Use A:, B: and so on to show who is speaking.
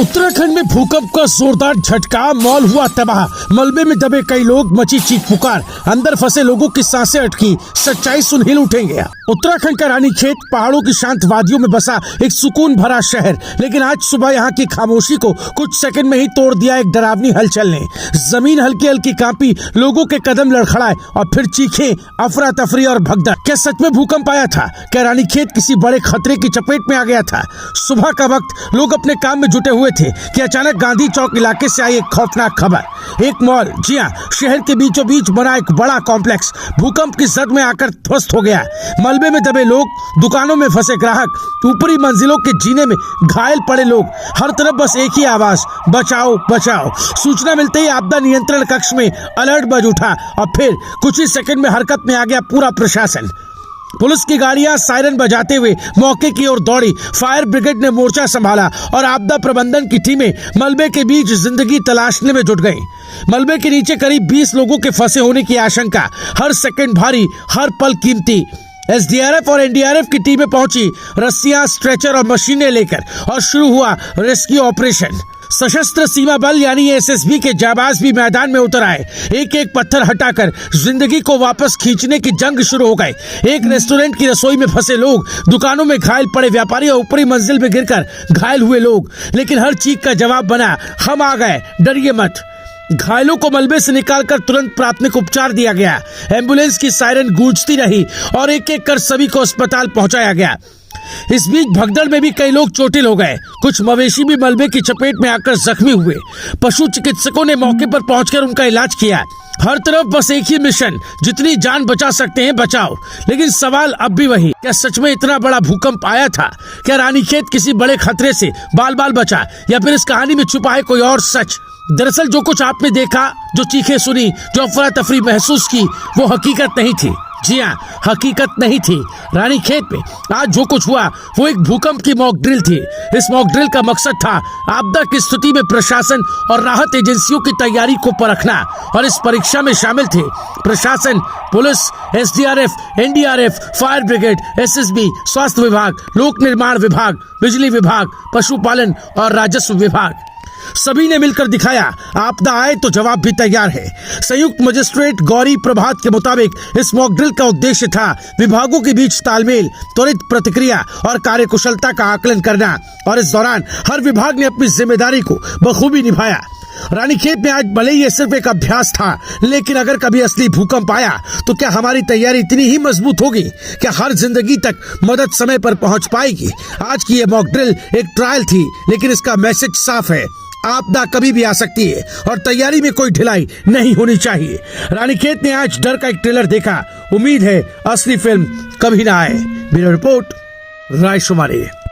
A: उत्तराखंड में भूकंप का जोरदार झटका, मॉल हुआ तबाह, मलबे में दबे कई लोग, मची चीख पुकार, अंदर फंसे लोगों की सांसें अटकी, सच्चाई सुन हिल उठेंगे। उत्तराखंड का रानीखेत पहाड़ों की शांत वादियों में बसा एक सुकून भरा शहर, लेकिन आज सुबह यहाँ की खामोशी को कुछ सेकंड में ही तोड़ दिया एक डरावनी हलचल ने। जमीन हल्की हल्की कांपी, लोगों के कदम लड़खड़ाए और फिर चीखें, अफरा तफरी और भगदड़। क्या सच में भूकंप आया था? क्या रानीखेत किसी बड़े खतरे की चपेट में आ गया था? सुबह का वक्त, लोग अपने काम में जुटे हुए थे कि अचानक गांधी चौक इलाके से आई एक खौफनाक खबर। एक मॉल, जी हां, शहर के बीचों बीच बना एक बड़ा कॉम्प्लेक्स भूकंप की जद में आकर ध्वस्त हो गया। मलबे में दबे लोग, दुकानों में फंसे ग्राहक, ऊपरी मंजिलों के जीने में घायल पड़े लोग, हर तरफ बस एक ही आवाज, बचाओ बचाओ। सूचना मिलते ही आपदा नियंत्रण कक्ष में अलर्ट बज उठा और फिर कुछ ही सेकंड में हरकत में आ गया पूरा प्रशासन। पुलिस की गाड़ियां सायरन बजाते हुए मौके की ओर दौड़ी, फायर ब्रिगेड ने मोर्चा संभाला और आपदा प्रबंधन की टीमें मलबे के बीच जिंदगी तलाशने में जुट गई। मलबे के नीचे करीब 20 लोगों के फंसे होने की आशंका, हर सेकंड भारी, हर पल कीमती। एसडीआरएफ और एनडीआरएफ की टीमें पहुंची, रस्सियां, स्ट्रेचर और मशीनें लेकर, और शुरू हुआ रेस्क्यू ऑपरेशन। सशस्त्र सीमा बल यानी एसएसबी के जाबाज भी मैदान में उतर आए। एक एक पत्थर हटाकर जिंदगी को वापस खींचने की जंग शुरू हो गई। एक रेस्टोरेंट की रसोई में फंसे लोग, दुकानों में घायल पड़े व्यापारी और ऊपरी मंजिल में गिरकर घायल हुए लोग, लेकिन हर चीख का जवाब बना, हम आ गए, डरिए मत। घायलों को मलबे से निकालकर तुरंत प्राथमिक उपचार दिया गया। एम्बुलेंस की सायरन गूंजती रही और एक एक कर सभी को अस्पताल पहुंचाया गया। इस बीच भगदड़ में भी कई लोग चोटिल हो गए। कुछ मवेशी भी मलबे की चपेट में आकर जख्मी हुए। पशु चिकित्सकों ने मौके पर पहुंचकर उनका इलाज किया। हर तरफ बस एक ही मिशन, जितनी जान बचा सकते हैं बचाओ। लेकिन सवाल अब भी वही, क्या सच में इतना बड़ा भूकंप आया था? क्या रानीखेत किसी बड़े खतरे से बाल बाल बचा, या फिर इस कहानी में छुपा है कोई और सच? दरअसल जो कुछ आपने देखा, जो चीखें सुनी, जो अफरा तफरी महसूस की, वो हकीकत नहीं थी। जी हाँ, हकीकत नहीं थी। रानीखेत में आज जो कुछ हुआ वो एक भूकंप की मॉक ड्रिल थी। इस मॉक ड्रिल का मकसद था आपदा की स्थिति में प्रशासन और राहत एजेंसियों की तैयारी को परखना, और इस परीक्षा में शामिल थे प्रशासन, police, SDRF, NDRF, fire brigade, SSB, स्वास्थ्य विभाग, लोक निर्माण विभाग, बिजली विभाग, पशुपालन और राजस्व विभाग। सभी ने मिलकर दिखाया, आपदा आए तो जवाब भी तैयार है। संयुक्त मजिस्ट्रेट गौरी प्रभात के मुताबिक इस मॉक ड्रिल का उद्देश्य था विभागों के बीच तालमेल, त्वरित प्रतिक्रिया और कार्यकुशलता का आकलन करना, और इस दौरान हर विभाग ने अपनी जिम्मेदारी को बखूबी निभाया। रानीखेत में आज भले ही ये सिर्फ एक अभ्यास था, लेकिन अगर कभी असली भूकंप आया तो क्या हमारी तैयारी इतनी ही मजबूत होगी? क्या हर जिंदगी तक मदद समय पर पहुंच पाएगी? आज की ये मॉक ड्रिल एक ट्रायल थी, लेकिन इसका मैसेज साफ है, आपदा कभी भी आ सकती है और तैयारी में कोई ढिलाई नहीं होनी चाहिए। रानीखेत ने आज डर का एक ट्रेलर देखा। उम्मीद है असली फिल्म कभी ना आए। Bureau report, रायशुमारी।